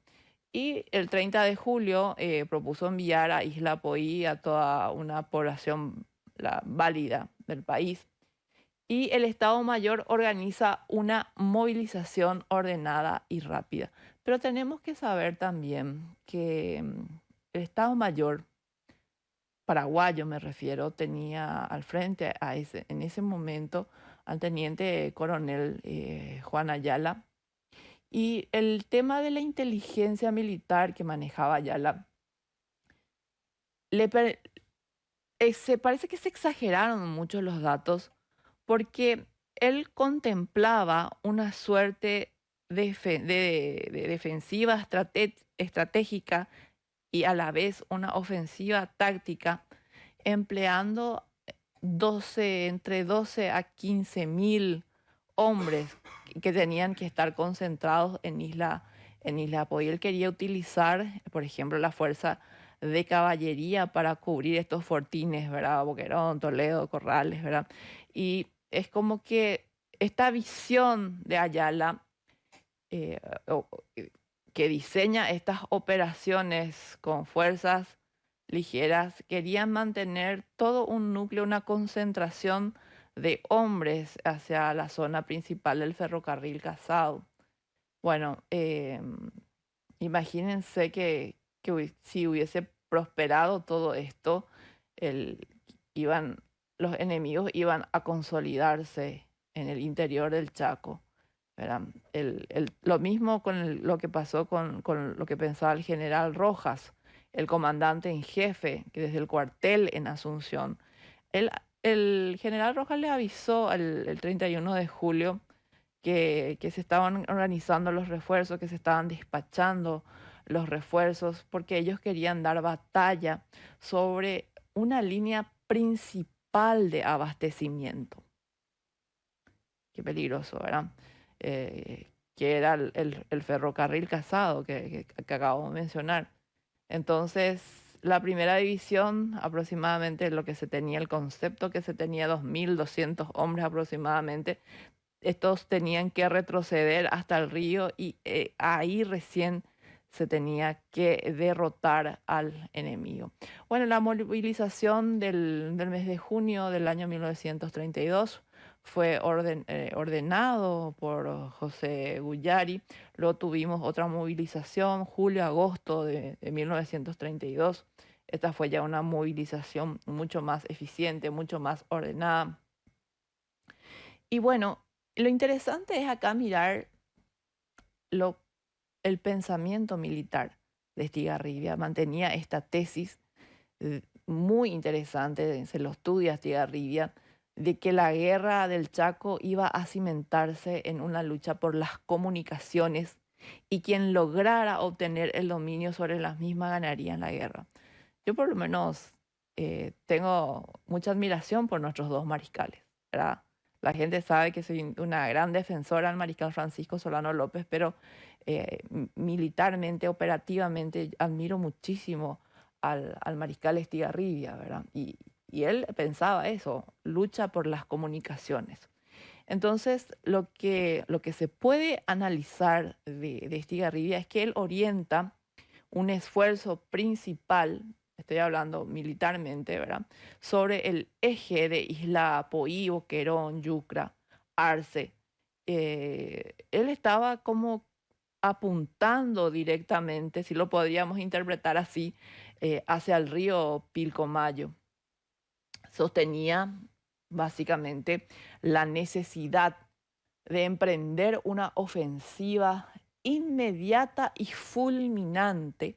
S1: Y el 30 de julio propuso enviar a Isla Poí a toda una población válida del país. Y el Estado Mayor organiza una movilización ordenada y rápida. Pero tenemos que saber también que el Estado Mayor, paraguayo me refiero, tenía al frente en ese momento al teniente coronel Juan Ayala. Y el tema de la inteligencia militar que manejaba Ayala, se parece que se exageraron mucho los datos porque él contemplaba una suerte de defensiva estratégica y a la vez una ofensiva táctica, empleando entre 12 a 15 mil hombres que tenían que estar concentrados en Isla Apoyo. Él quería utilizar, por ejemplo, la fuerza de caballería para cubrir estos fortines, ¿verdad? Boquerón, Toledo, Corrales, ¿verdad? Y es como que esta visión de Ayala, eh, o- que diseña estas operaciones con fuerzas ligeras, querían mantener todo un núcleo, una concentración de hombres hacia la zona principal del ferrocarril Casado. Bueno, imagínense si hubiese prosperado todo esto, el- iban, los enemigos iban a consolidarse en el interior del Chaco. ¿Verdad? Lo mismo con lo que pasó con lo que pensaba el general Rojas, el comandante en jefe, que desde el cuartel en Asunción. El, el general Rojas le avisó el 31 de julio que se estaban organizando los refuerzos, que se estaban despachando los refuerzos, porque ellos querían dar batalla sobre una línea principal de abastecimiento. Qué peligroso, ¿verdad? Que era el ferrocarril Casado que acabo de mencionar. Entonces, la primera división, aproximadamente lo que se tenía, el concepto que se tenía, 2.200 hombres aproximadamente, estos tenían que retroceder hasta el río y ahí recién se tenía que derrotar al enemigo. Bueno, la movilización del mes de junio del año 1932 fue ordenado por José Guyari. Luego tuvimos otra movilización, julio-agosto de 1932. Esta fue ya una movilización mucho más eficiente, mucho más ordenada. Y bueno, lo interesante es acá mirar lo, el pensamiento militar de Estigarribia. Mantenía esta tesis muy interesante, se lo estudia Estigarribia, de que la guerra del Chaco iba a cimentarse en una lucha por las comunicaciones y quien lograra obtener el dominio sobre las mismas ganaría en la guerra. Yo por lo menos tengo mucha admiración por nuestros dos mariscales, ¿verdad? La gente sabe que soy una gran defensora del mariscal Francisco Solano López, pero militarmente, operativamente, admiro muchísimo al mariscal Estigarribia, ¿verdad? Y él pensaba eso, lucha por las comunicaciones. Entonces, lo que se puede analizar de Estigarribia es que él orienta un esfuerzo principal, estoy hablando militarmente, ¿verdad?, sobre el eje de Isla Poí, Boquerón, Yucra, Arce. Él estaba como apuntando directamente, si lo podríamos interpretar así, hacia el río Pilcomayo. Sostenía básicamente la necesidad de emprender una ofensiva inmediata y fulminante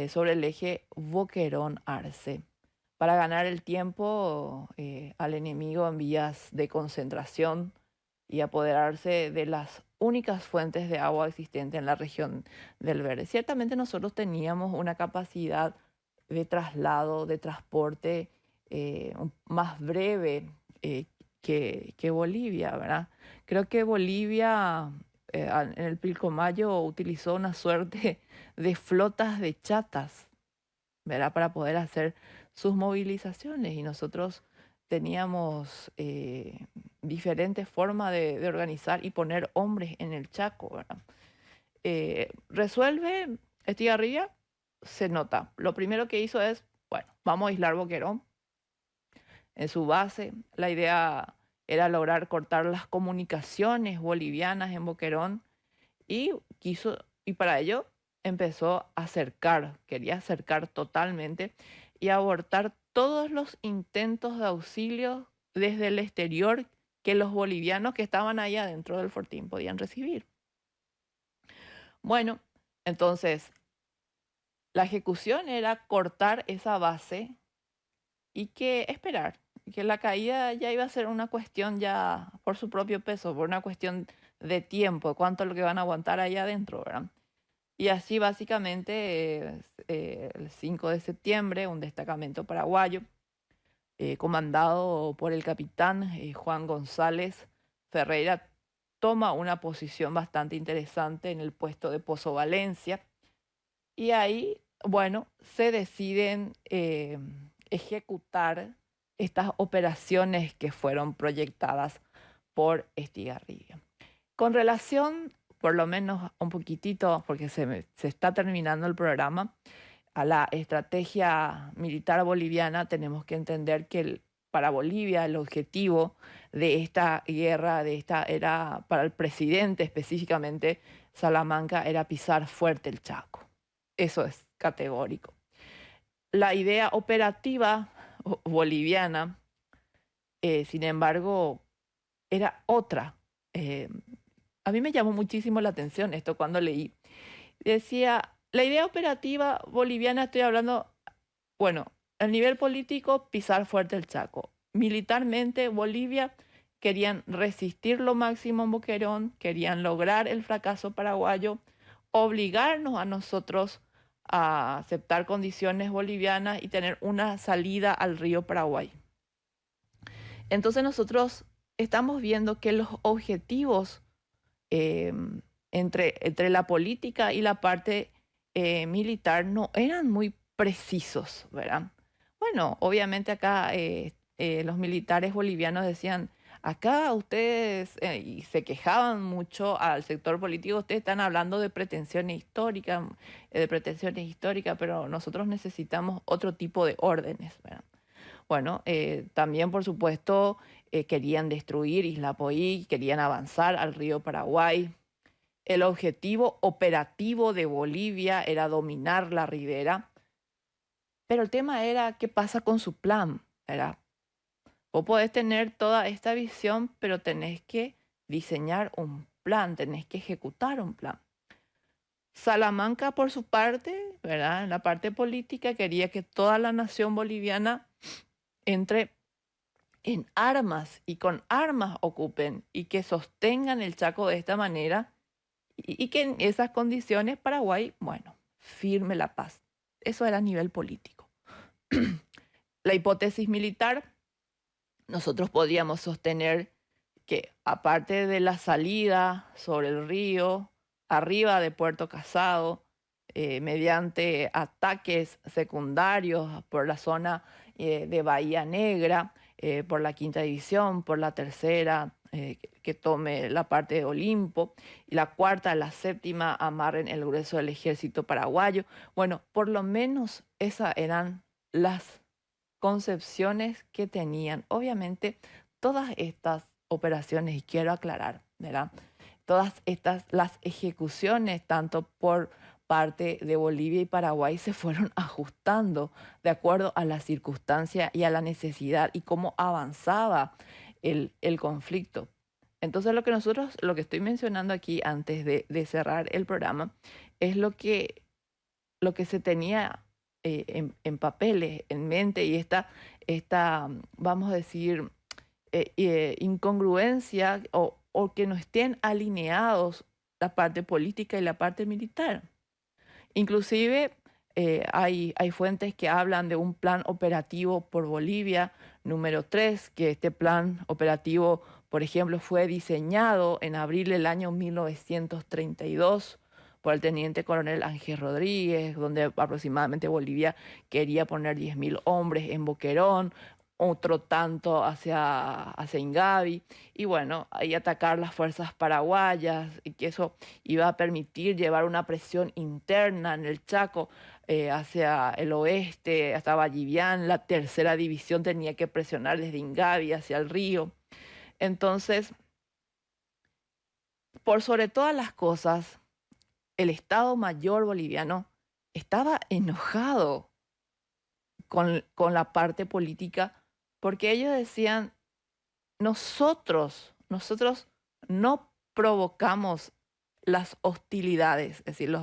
S1: sobre el eje Boquerón-Arce para ganar el tiempo al enemigo en vías de concentración y apoderarse de las únicas fuentes de agua existentes en la región del Verde. Ciertamente nosotros teníamos una capacidad de traslado, de transporte más breve que Bolivia, ¿verdad? Creo que Bolivia en el Pilcomayo utilizó una suerte de flotas de chatas, ¿verdad? Para poder hacer sus movilizaciones y nosotros teníamos diferentes formas de organizar y poner hombres en el Chaco, ¿verdad? Resuelve Estigarribia, se nota. Lo primero que hizo es, bueno, vamos a aislar Boquerón en su base. La idea era lograr cortar las comunicaciones bolivianas en Boquerón y y para ello empezó a quería acercar totalmente y abortar todos los intentos de auxilio desde el exterior que los bolivianos que estaban ahí adentro del fortín podían recibir. Bueno, entonces la ejecución era cortar esa base y esperar, que la caída ya iba a ser una cuestión ya por su propio peso, por una cuestión de tiempo, cuánto es lo que van a aguantar ahí adentro, ¿verdad? Y así básicamente el 5 de septiembre un destacamento paraguayo comandado por el capitán Juan González Ferreira toma una posición bastante interesante en el puesto de Pozo Valencia y ahí, bueno, se deciden ejecutar estas operaciones que fueron proyectadas por Estigarribia. Con relación, por lo menos un poquitito, porque se está terminando el programa, a la estrategia militar boliviana, tenemos que entender que para Bolivia el objetivo de esta guerra, era para el presidente específicamente, Salamanca, era pisar fuerte el Chaco. Eso es categórico. La idea operativa boliviana, sin embargo, era otra. A mí me llamó muchísimo la atención esto cuando leí. Decía, la idea operativa boliviana, estoy hablando, bueno, a nivel político, pisar fuerte el Chaco. Militarmente, Bolivia querían resistir lo máximo en Boquerón, querían lograr el fracaso paraguayo, obligarnos a nosotros a aceptar condiciones bolivianas y tener una salida al río Paraguay. Entonces nosotros estamos viendo que los objetivos entre la política y la parte militar no eran muy precisos, ¿verdad? Bueno, obviamente acá los militares bolivianos decían, acá ustedes, y se quejaban mucho al sector político, ustedes están hablando de pretensiones históricas, pero nosotros necesitamos otro tipo de órdenes, ¿verdad? Bueno, también por supuesto querían destruir Isla Poí, querían avanzar al río Paraguay. El objetivo operativo de Bolivia era dominar la ribera, pero el tema era qué pasa con su plan, ¿verdad? Vos podés tener toda esta visión, pero tenés que diseñar un plan, tenés que ejecutar un plan. Salamanca, por su parte, ¿verdad? En la parte política, quería que toda la nación boliviana entre en armas y con armas ocupen y que sostengan el Chaco de esta manera y que en esas condiciones Paraguay, bueno, firme la paz. Eso era a nivel político. La hipótesis militar, nosotros podríamos sostener que aparte de la salida sobre el río, arriba de Puerto Casado, mediante ataques secundarios por la zona de Bahía Negra, por la quinta división, por la tercera, que tome la parte de Olimpo, y la cuarta, la séptima, amarren el grueso del ejército paraguayo. Bueno, por lo menos esas eran las concepciones que tenían. Obviamente, todas estas operaciones, y quiero aclarar, ¿verdad? Todas las ejecuciones, tanto por parte de Bolivia y Paraguay, se fueron ajustando de acuerdo a la circunstancia y a la necesidad y cómo avanzaba el conflicto. Entonces lo que estoy mencionando aquí antes de cerrar el programa es lo que se tenía en papeles, en mente, y vamos a decir, incongruencia o que no estén alineados la parte política y la parte militar. Inclusive hay fuentes que hablan de un plan operativo por Bolivia número 3, que este plan operativo, por ejemplo, fue diseñado en abril del año 1932 por el teniente coronel Ángel Rodríguez, donde aproximadamente Bolivia quería poner 10.000 hombres en Boquerón, otro tanto hacia Ingavi, y bueno, ahí atacar las fuerzas paraguayas, y que eso iba a permitir llevar una presión interna en el Chaco hacia el oeste, hasta Vallivián. La tercera división tenía que presionar desde Ingavi hacia el río. Entonces, por sobre todas las cosas, el Estado Mayor boliviano estaba enojado con la parte política, porque ellos decían, nosotros no provocamos las hostilidades, es decir,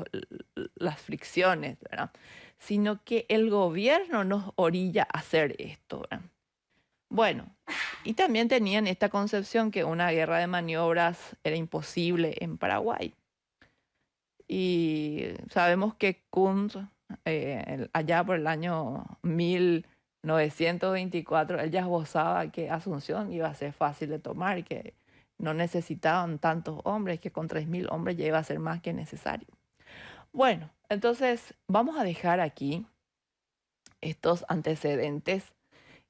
S1: las fricciones, ¿verdad? Sino que el gobierno nos orilla a hacer esto, ¿verdad? Bueno, y también tenían esta concepción que una guerra de maniobras era imposible en Paraguay. Y sabemos que Kuntz, allá por el año 1924, él ya esbozaba que Asunción iba a ser fácil de tomar, que no necesitaban tantos hombres, que con 3.000 hombres ya iba a ser más que necesario. Bueno, entonces vamos a dejar aquí estos antecedentes,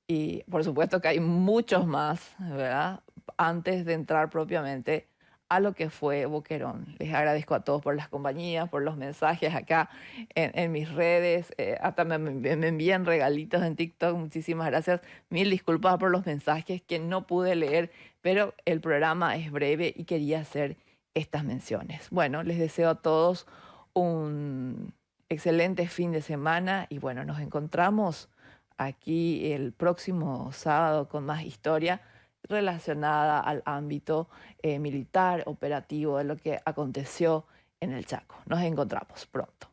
S1: y por supuesto que hay muchos más, ¿verdad?, antes de entrar propiamente a lo que fue Boquerón. Les agradezco a todos por las compañías, por los mensajes acá en mis redes, hasta me envían regalitos en TikTok, muchísimas gracias. Mil disculpas por los mensajes que no pude leer, pero el programa es breve y quería hacer estas menciones. Bueno, les deseo a todos un excelente fin de semana, y bueno, nos encontramos aquí el próximo sábado con más historia relacionada al ámbito militar, operativo, de lo que aconteció en el Chaco. Nos encontramos pronto.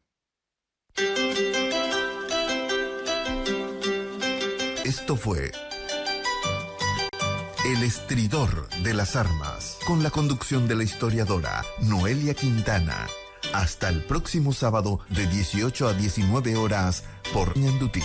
S2: Esto fue El Estridor de las Armas, con la conducción de la historiadora Noelia Quintana. Hasta el próximo sábado de 18 a 19 horas por Ñandutí.